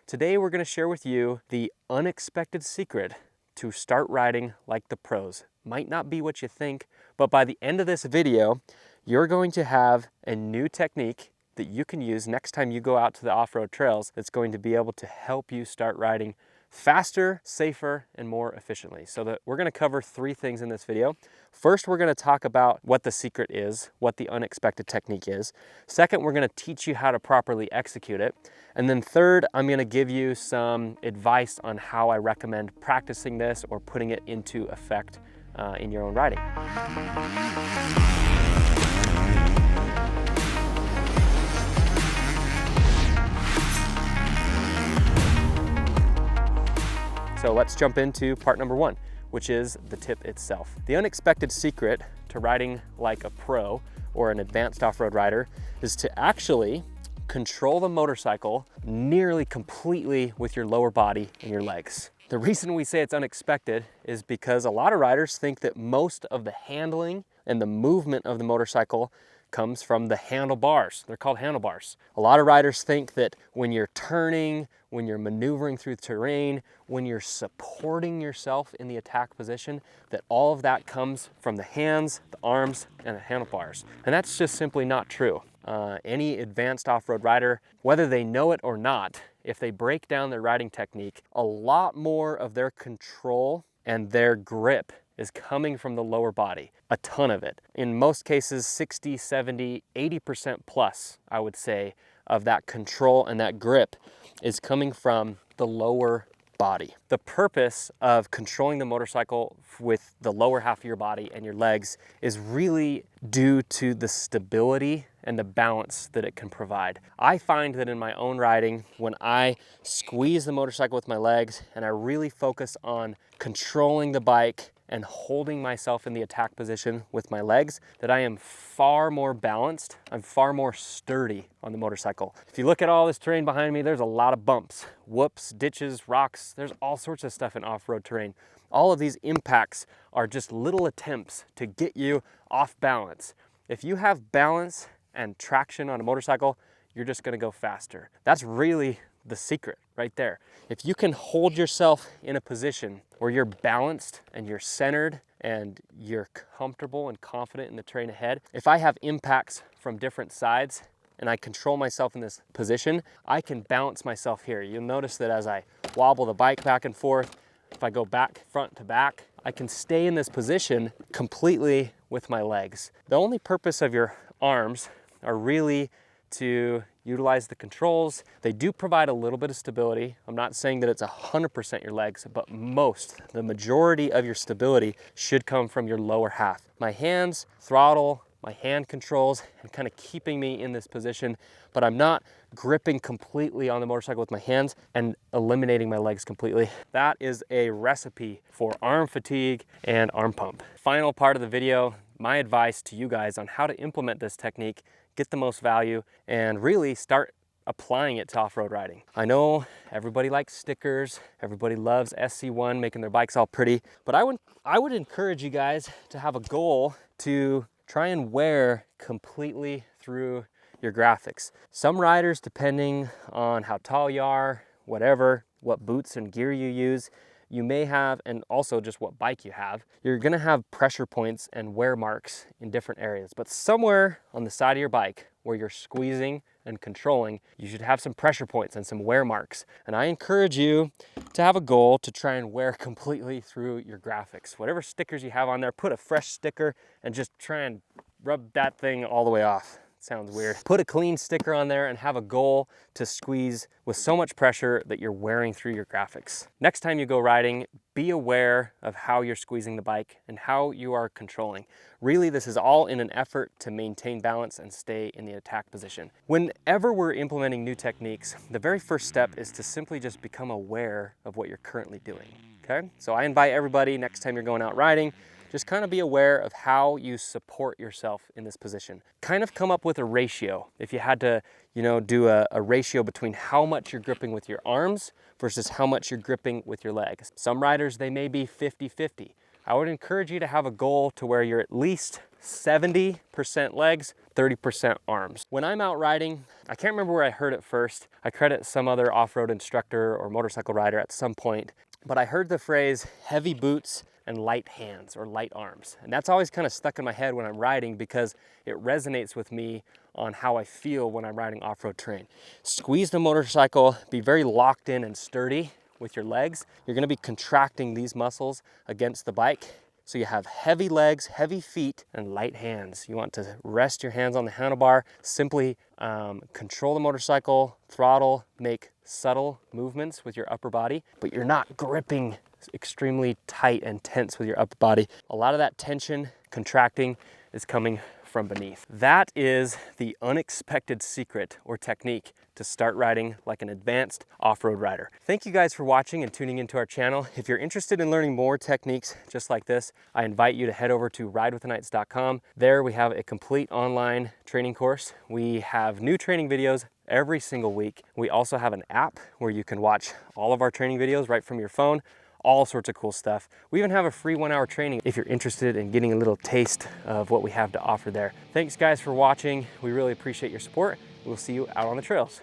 Today we're going to share with you the unexpected secret to start riding like the pros. Might not be what you think, but by the end of this video, you're going to have a new technique that you can use next time you go out to the off-road trails that's going to be able to help you start riding faster, safer, and more efficiently. So we're going to cover three things in this video. First, we're going to talk about what the secret is, what the unexpected technique is. Second, we're going to teach you how to properly execute it. And then third, I'm going to give you some advice on how I recommend practicing this or putting it into effect in your own riding. So let's jump into part number one, which is the tip itself. The unexpected secret to riding like a pro or an advanced off-road rider is to actually control the motorcycle nearly completely with your lower body and your legs. The reason we say it's unexpected is because a lot of riders think that most of the handling and the movement of the motorcycle comes from the handlebars. They're called handlebars. A lot of riders think that when you're turning, when you're maneuvering through terrain, when you're supporting yourself in the attack position, that all of that comes from the hands, the arms, and the handlebars. And that's just simply not true. Any advanced off-road rider, whether they know it or not, if they break down their riding technique, a lot more of their control and their grip is coming from the lower body, a ton of it. In most cases, 60, 70, 80% plus, I would say, of that control and that grip is coming from the lower body. The purpose of controlling the motorcycle with the lower half of your body and your legs is really due to the stability and the balance that it can provide. I find that in my own riding, when I squeeze the motorcycle with my legs and I really focus on controlling the bike and holding myself in the attack position with my legs, that I am far more balanced, I'm far more sturdy on the motorcycle. If you look at all this terrain behind me, there's a lot of bumps, whoops, ditches, rocks, there's all sorts of stuff in off-road terrain. All of these impacts are just little attempts to get you off balance. If you have balance and traction on a motorcycle, you're just gonna go faster. That's really the secret right there. If you can hold yourself in a position where you're balanced and you're centered and you're comfortable and confident in the terrain ahead, if I have impacts from different sides and I control myself in this position, I can balance myself here. You'll notice that as I wobble the bike back and forth, if I go back, front to back, I can stay in this position completely with my legs. The only purpose of your arms are really to utilize the controls. They do provide a little bit of stability. I'm not saying that it's 100% your legs, but the majority of your stability should come from your lower half. My hands, throttle, my hand controls, and kind of keeping me in this position, but I'm not gripping completely on the motorcycle with my hands and eliminating my legs completely. That is a recipe for arm fatigue and arm pump. Final part of the video, my advice to you guys on how to implement this technique, get the most value, and really start applying it to off-road riding. I know everybody likes stickers, everybody loves SC1, making their bikes all pretty, but I would encourage you guys to have a goal to try and wear completely through your graphics. Some riders, depending on how tall you are, whatever, what boots and gear you use, you may have, and also just what bike you have, you're gonna have pressure points and wear marks in different areas. But somewhere on the side of your bike where you're squeezing and controlling, you should have some pressure points and some wear marks. And I encourage you to have a goal to try and wear completely through your graphics. Whatever stickers you have on there, put a fresh sticker and just try and rub that thing all the way off. Sounds weird. Put a clean sticker on there and have a goal to squeeze with so much pressure that you're wearing through your graphics. Next time you go riding, be aware of how you're squeezing the bike and how you are controlling. Really, this is all in an effort to maintain balance and stay in the attack position. Whenever we're implementing new techniques, the very first step is to simply just become aware of what you're currently doing, okay? So I invite everybody, next time you're going out riding, just kind of be aware of how you support yourself in this position. Kind of come up with a ratio. If you had to, do a ratio between how much you're gripping with your arms versus how much you're gripping with your legs. Some riders, they may be 50-50. I would encourage you to have a goal to where you're at least 70% legs, 30% arms. When I'm out riding, I can't remember where I heard it first. I credit some other off-road instructor or motorcycle rider at some point, but I heard the phrase heavy boots and light hands or light arms. And that's always kind of stuck in my head when I'm riding because it resonates with me on how I feel when I'm riding off-road terrain. Squeeze the motorcycle, be very locked in and sturdy with your legs. You're gonna be contracting these muscles against the bike. So you have heavy legs, heavy feet, and light hands. You want to rest your hands on the handlebar, simply control the motorcycle, throttle, make subtle movements with your upper body, but you're not gripping extremely tight and tense with your upper body. A lot of that tension, contracting, is coming from beneath. That is the unexpected secret or technique to start riding like an advanced off-road rider. Thank you guys for watching and tuning into our channel. If you're interested in learning more techniques just like this, I invite you to head over to ridewiththeknights.com. There we have a complete online training course. We have new training videos every single week. We also have an app where you can watch all of our training videos right from your phone. All sorts of cool stuff. We even have a free 1-hour training if you're interested in getting a little taste of what we have to offer there. Thanks guys for watching. We really appreciate your support. We'll see you out on the trails.